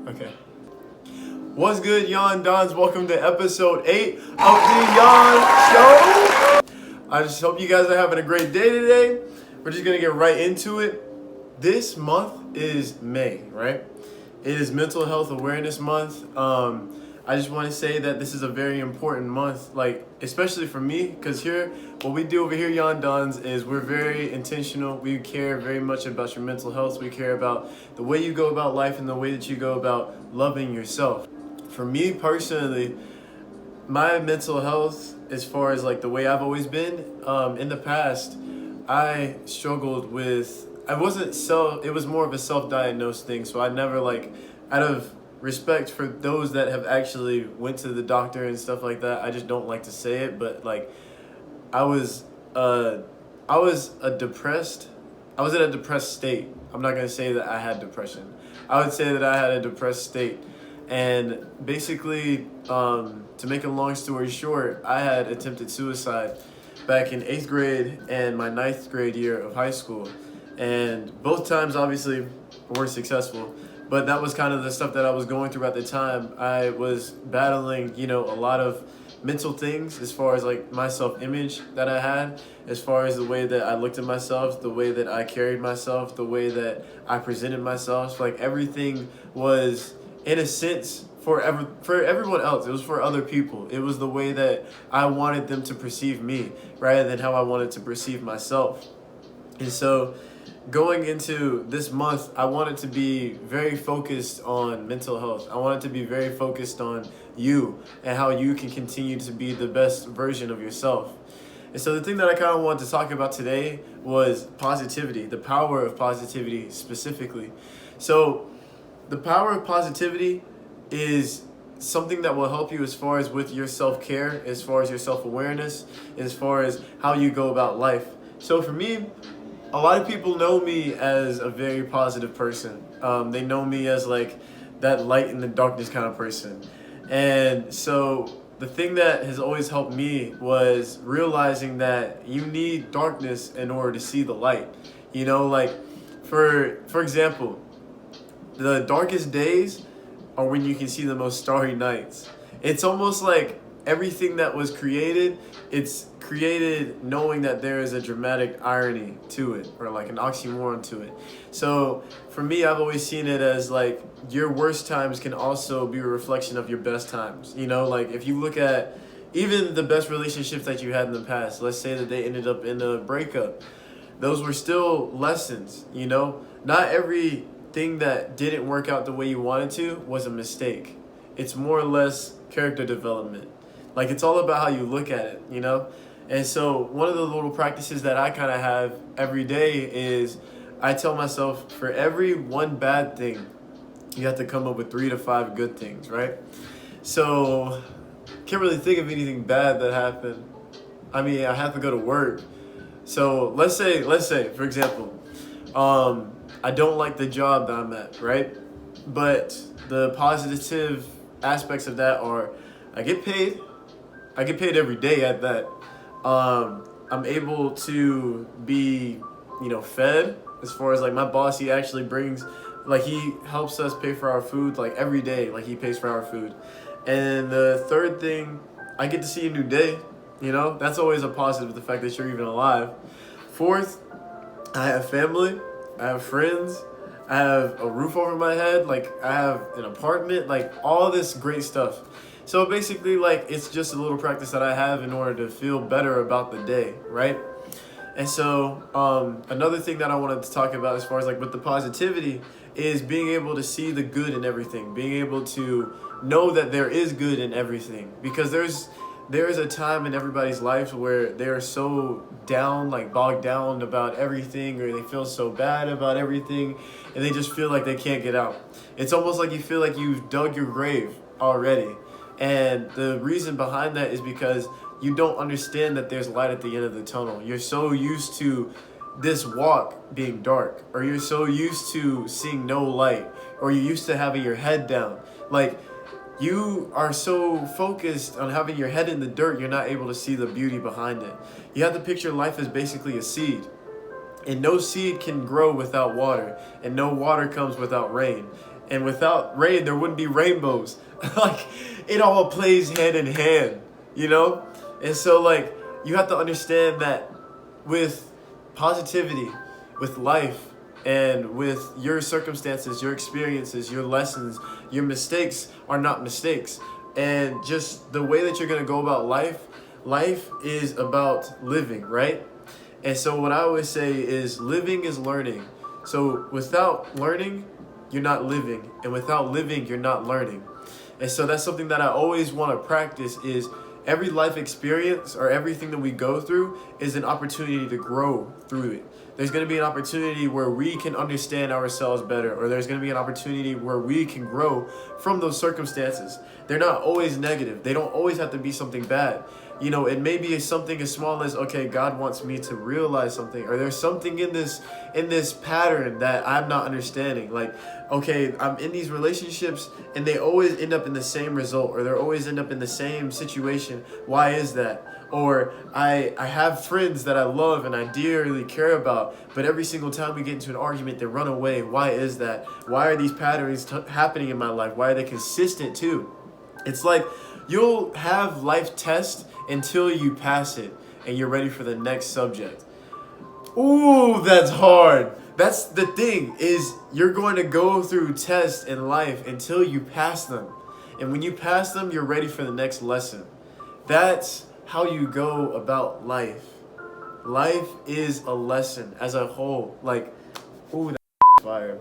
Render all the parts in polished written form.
Okay. What's good, Yon Dons? Welcome to episode 8 of the Yon Show. I just hope you guys are having a great day today. We're just going to get right into it. This month is May, right? It is Mental Health Awareness Month. I just want to say that this is a very important month, like, especially for me, because here, what we do over here, Yon Dons, is we're very intentional. We care very much about your mental health. We care about the way you go about life and the way that you go about loving yourself. For me personally, my mental health, as far as like the way I've always been, in the past, I struggled with, it was more of a self-diagnosed thing. So I never out of respect for those that have actually went to the doctor and stuff like that, I just don't like to say it, but I was in a depressed state. I'm not going to say that I had depression. I would say that I had a depressed state. And basically, to make a long story short, I had attempted suicide back in 8th grade and my 9th grade year of high school. And both times, obviously, weren't successful. But that was kind of the stuff that I was going through at the time. I was battling, a lot of mental things as far as like my self-image that I had, as far as the way that I looked at myself, the way that I carried myself, the way that I presented myself. Like everything was, in a sense, for everyone else. It was for other people. It was the way that I wanted them to perceive me rather than how I wanted to perceive myself. And so going into this month, I wanted to be very focused on mental health. I wanted to be very focused on you and how you can continue to be the best version of yourself. And so the thing that I kind of wanted to talk about today was positivity, the power of positivity specifically. So the power of positivity is something that will help you as far as with your self-care, as far as your self-awareness, as far as how you go about life. So for me, a lot of people know me as a very positive person. They know me as like that light in the darkness kind of person. And so the thing that has always helped me was realizing that you need darkness in order to see the light. For example, the darkest days are when you can see the most starry nights. It's almost like everything that was created, it's created knowing that there is a dramatic irony to it, or like an oxymoron to it. So for me, I've always seen it as like your worst times can also be a reflection of your best times. If you look at even the best relationships that you had in the past, let's say that they ended up in a breakup, those were still lessons. Not everything that didn't work out the way you wanted to was a mistake. It's more or less character development. Like, it's all about how you look at it, And so one of the little practices that I kind of have every day is I tell myself, for every one bad thing, you have to come up with 3 to 5 good things, right? So can't really think of anything bad that happened. I mean, I have to go to work. So let's say, for example, I don't like the job that I'm at, right? But the positive aspects of that are I get paid every day at that. I'm able to be, fed, as far as like my boss, he actually brings, he helps us pay for our food, every day, he pays for our food. And the third thing, I get to see a new day, that's always a positive, the fact that you're even alive. Fourth, I have family, I have friends, I have a roof over my head, I have an apartment, all this great stuff. So basically, it's just a little practice that I have in order to feel better about the day, right? And so another thing that I wanted to talk about as far as with the positivity is being able to see the good in everything, being able to know that there is good in everything, because there is a time in everybody's life where they're so down, bogged down about everything, or they feel so bad about everything, and they just feel like they can't get out. It's almost like you feel like you've dug your grave already. And the reason behind that is because you don't understand that there's light at the end of the tunnel. You're so used to this walk being dark, or you're so used to seeing no light, or you're used to having your head down. You are so focused on having your head in the dirt, you're not able to see the beauty behind it. You have to picture life as basically a seed. And no seed can grow without water, and no water comes without rain. And without rain, there wouldn't be rainbows. Like, it all plays hand in hand, you know? And so, like, you have to understand that with positivity, with life, and with your circumstances, your experiences, your lessons, your mistakes are not mistakes. And just the way that you're going to go about life, life is about living, right? And so what I always say is living is learning. So without learning, you're not living. And without living, you're not learning. And so that's something that I always want to practice is every life experience or everything that we go through is an opportunity to grow through it. There's going to be an opportunity where we can understand ourselves better, or there's going to be an opportunity where we can grow from those circumstances. They're not always negative. They don't always have to be something bad. You know, it may be something as small as, okay, God wants me to realize something, or there's something in this pattern that I'm not understanding. Like, okay, I'm in these relationships and they always end up in the same result, or they always end up in the same situation. Why is that? Or I have friends that I love and I dearly care about, but every single time we get into an argument, they run away. Why is that? Why are these patterns happening in my life? Why are they consistent too? It's like you'll have life tests until you pass it and you're ready for the next subject. Ooh, that's hard. That's the thing, is you're going to go through tests in life until you pass them. And when you pass them, you're ready for the next lesson. That's how you go about life. Life is a lesson as a whole. Like, ooh, that's fire.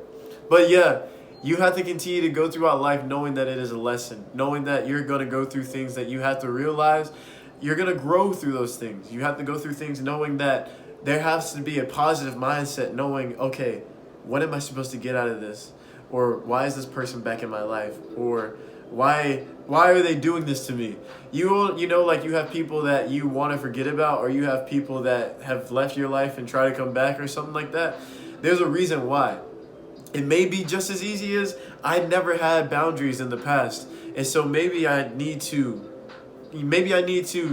But yeah, you have to continue to go throughout life knowing that it is a lesson, knowing that you're going to go through things that you have to realize. You're going to grow through those things. You have to go through things knowing that there has to be a positive mindset, knowing, okay, what am I supposed to get out of this? Or why is this person back in my life? Or why are they doing this to me? You know, like you have people that you want to forget about, or you have people that have left your life and try to come back or something like that. There's a reason why. It may be just as easy as I never had boundaries in the past. And so maybe I need to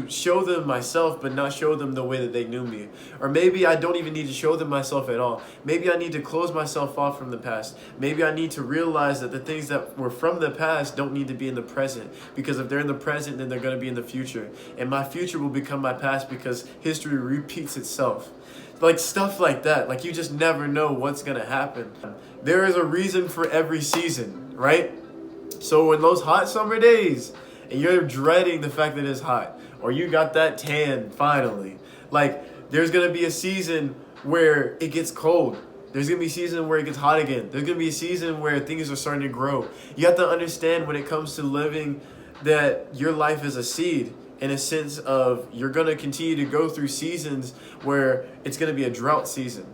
show them myself, but not show them the way that they knew me. Or maybe I don't even need to show them myself at all. Maybe I need to close myself off from the past. Maybe I need to realize that the things that were from the past don't need to be in the present. Because if they're in the present, then they're going to be in the future. And my future will become my past because history repeats itself. Like stuff like that. Like you just never know what's going to happen. There is a reason for every season, right? So in those hot summer days, and you're dreading the fact that it's hot, or you got that tan finally, like there's gonna be a season where it gets cold. There's gonna be a season where it gets hot again. There's gonna be a season where things are starting to grow. You have to understand when it comes to living that your life is a seed, in a sense of you're gonna continue to go through seasons where it's gonna be a drought season,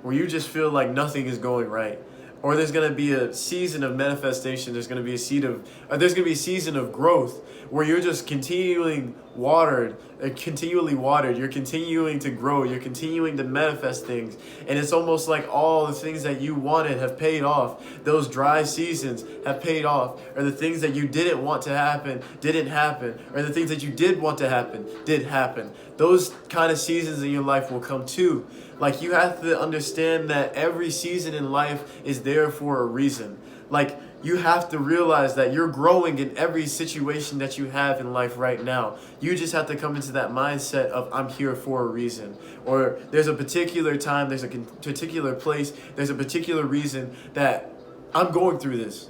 where you just feel like nothing is going right. Or there's going to be a season of manifestation. There's going to be there's going to be a season of growth where you're just continually watered. You're continuing to grow. You're continuing to manifest things. And it's almost like all the things that you wanted have paid off. Those dry seasons have paid off. Or the things that you didn't want to happen didn't happen. Or the things that you did want to happen did happen. Those kind of seasons in your life will come too. Like you have to understand that every season in life is there for a reason. Like you have to realize that you're growing in every situation that you have in life right now. You just have to come into that mindset of I'm here for a reason. Or there's a particular time, there's a particular place, there's a particular reason that I'm going through this.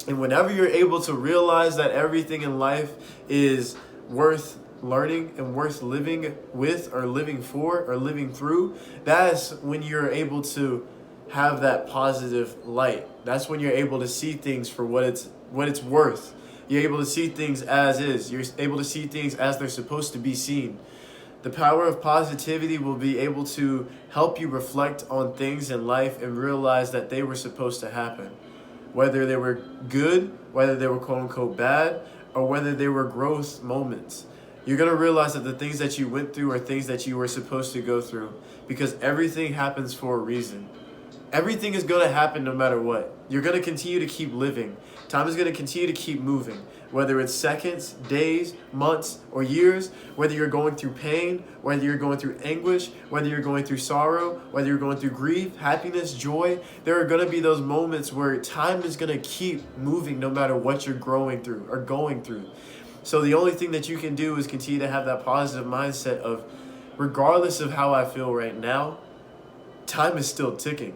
And whenever you're able to realize that everything in life is worth learning and worth living with or living for or living through, that's when you're able to have that positive light. That's when you're able to see things for what it's worth. You're able to see things as is. You're able to see things as they're supposed to be seen. The power of positivity will be able to help you reflect on things in life and realize that they were supposed to happen. Whether they were good, whether they were quote unquote bad, or whether they were growth moments. You're going to realize that the things that you went through are things that you were supposed to go through, because everything happens for a reason. Everything is going to happen no matter what. You're going to continue to keep living. Time is going to continue to keep moving. Whether it's seconds, days, months, or years, whether you're going through pain, whether you're going through anguish, whether you're going through sorrow, whether you're going through grief, happiness, joy, there are going to be those moments where time is going to keep moving no matter what you're growing through or going through. So the only thing that you can do is continue to have that positive mindset of, regardless of how I feel right now, time is still ticking.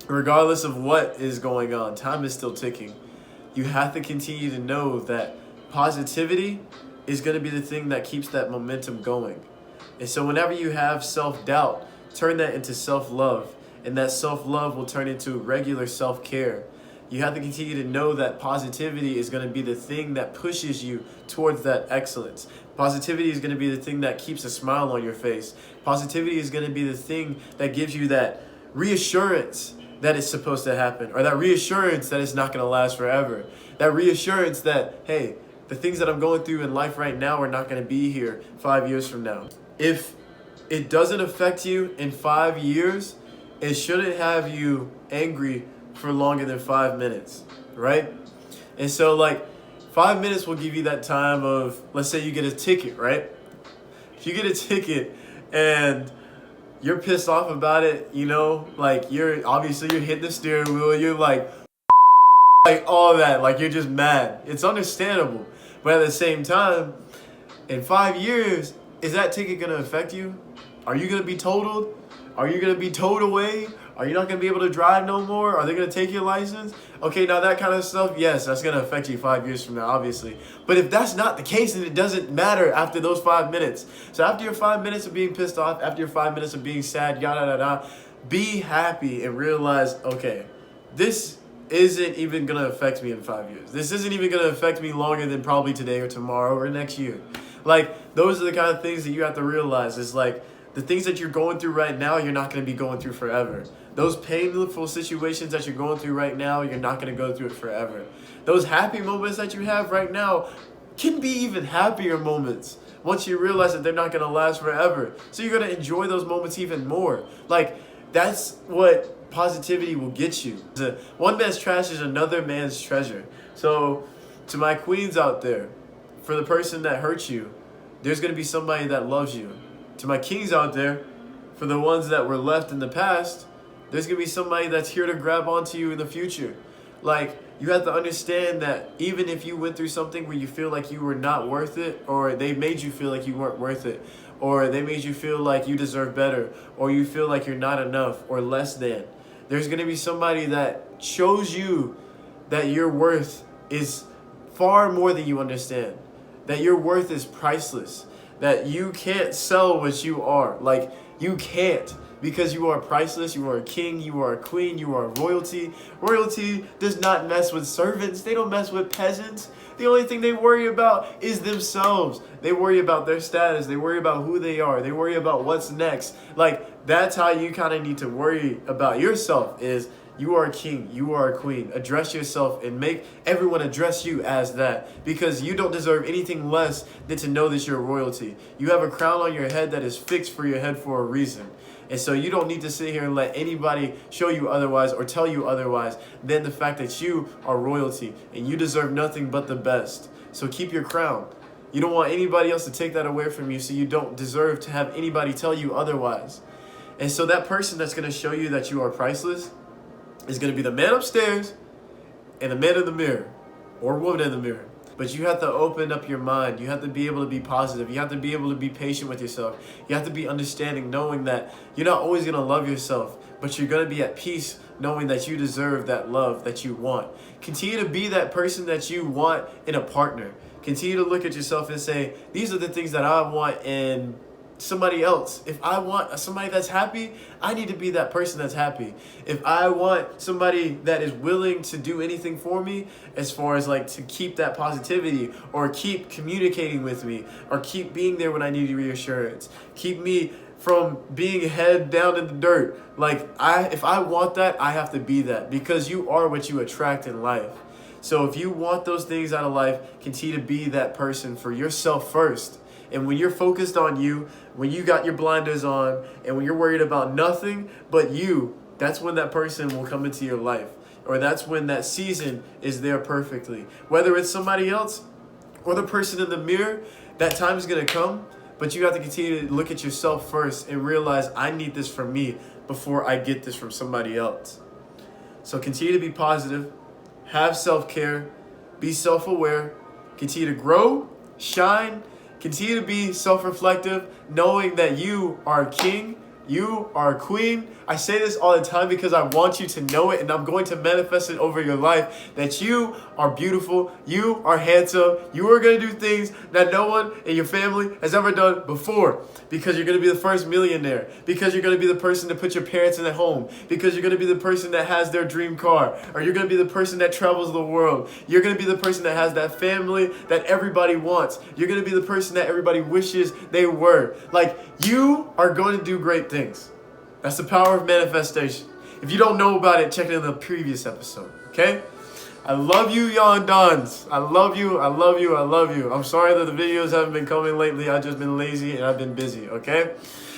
Regardless of what is going on, time is still ticking. You have to continue to know that positivity is going to be the thing that keeps that momentum going. And so whenever you have self-doubt, turn that into self-love. And that self-love will turn into regular self-care. You have to continue to know that positivity is going to be the thing that pushes you towards that excellence. Positivity is going to be the thing that keeps a smile on your face. Positivity is going to be the thing that gives you that reassurance that it's supposed to happen, or that reassurance that it's not going to last forever. That reassurance that, hey, the things that I'm going through in life right now are not going to be here 5 years from now. If it doesn't affect you in 5 years, it shouldn't have you angry for longer than 5 minutes, right? And so 5 minutes will give you that time of, let's say you get a ticket, right? If you get a ticket and you're pissed off about it, you're hitting the steering wheel, you're like all that, you're just mad. It's understandable. But at the same time, in 5 years, is that ticket going to affect you? Are you going to be totaled? Are you going to be towed away? Are you not going to be able to drive no more? Are they going to take your license? Okay, now that kind of stuff, yes, that's going to affect you 5 years from now, obviously. But if that's not the case, then it doesn't matter after those 5 minutes. So after your 5 minutes of being pissed off, after your 5 minutes of being sad, yada, yada, yada, be happy and realize, okay, this isn't even going to affect me in 5 years. This isn't even going to affect me longer than probably today or tomorrow or next year. Those are the kind of things that you have to realize. Is the things that you're going through right now, you're not going to be going through forever. Those painful situations that you're going through right now, you're not going to go through it forever. Those happy moments that you have right now can be even happier moments once you realize that they're not going to last forever. So you're going to enjoy those moments even more. That's what positivity will get you. One man's trash is another man's treasure. So to my queens out there, for the person that hurts you, there's going to be somebody that loves you. To my kings out there, for the ones that were left in the past, there's going to be somebody that's here to grab onto you in the future. You have to understand that even if you went through something where you feel like you were not worth it, or they made you feel like you weren't worth it, or they made you feel like you deserve better, or you feel like you're not enough or less than, there's going to be somebody that shows you that your worth is far more than you understand, that your worth is priceless, that you can't sell what you are. You can't, because you are priceless. You are a king, you are a queen, you are royalty. Royalty does not mess with servants. They don't mess with peasants. The only thing they worry about is themselves. They worry about their status. They worry about who they are. They worry about what's next. That's how you kind of need to worry about yourself, is you are a king, you are a queen. Address yourself and make everyone address you as that, because you don't deserve anything less than to know that you're royalty. You have a crown on your head that is fixed for your head for a reason. And so you don't need to sit here and let anybody show you otherwise or tell you otherwise than the fact that you are royalty and you deserve nothing but the best. So keep your crown. You don't want anybody else to take that away from you, so you don't deserve to have anybody tell you otherwise. And so that person that's going to show you that you are priceless is going to be the man upstairs and the man in the mirror, or woman in the mirror. But you have to open up your mind. You have to be able to be positive. You have to be able to be patient with yourself. You have to be understanding, knowing that you're not always going to love yourself, but you're going to be at peace knowing that you deserve that love that you want. Continue to be that person that you want in a partner. Continue to look at yourself and say, these are the things that I want in somebody else. If I want somebody that's happy, I need to be that person that's happy. If I want somebody that is willing to do anything for me, as far as to keep that positivity, or keep communicating with me, or keep being there when I need reassurance, keep me from being head down in the dirt. If I want that, I have to be that, because you are what you attract in life. So if you want those things out of life, continue to be that person for yourself first. And when you're focused on you, when you got your blinders on, and when you're worried about nothing but you, that's when that person will come into your life. Or that's when that season is there perfectly. Whether it's somebody else or the person in the mirror, that time is going to come. But you have to continue to look at yourself first and realize, I need this from me before I get this from somebody else. So continue to be positive. Have self-care. Be self-aware. Continue to grow, shine. Continue to be self-reflective, knowing that you are a king. You are a queen. I say this all the time because I want you to know it, and I'm going to manifest it over your life, that you are beautiful, you are handsome, you are going to do things that no one in your family has ever done before, because you're going to be the first millionaire, because you're going to be the person to put your parents in a home, because you're going to be the person that has their dream car, or you're going to be the person that travels the world. You're going to be the person that has that family that everybody wants. You're going to be the person that everybody wishes they were. Like, you are going to do great things. That's the power of manifestation. If you don't know about it, check it in the previous episode, okay? I love you, YON Dons. I love you, I love you, I love you. I'm sorry that the videos haven't been coming lately. I've just been lazy and I've been busy, okay?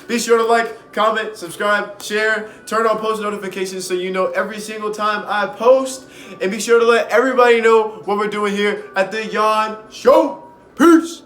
Be sure to like, comment, subscribe, share, turn on post notifications so you know every single time I post. And be sure to let everybody know what we're doing here at the YON Show. Peace!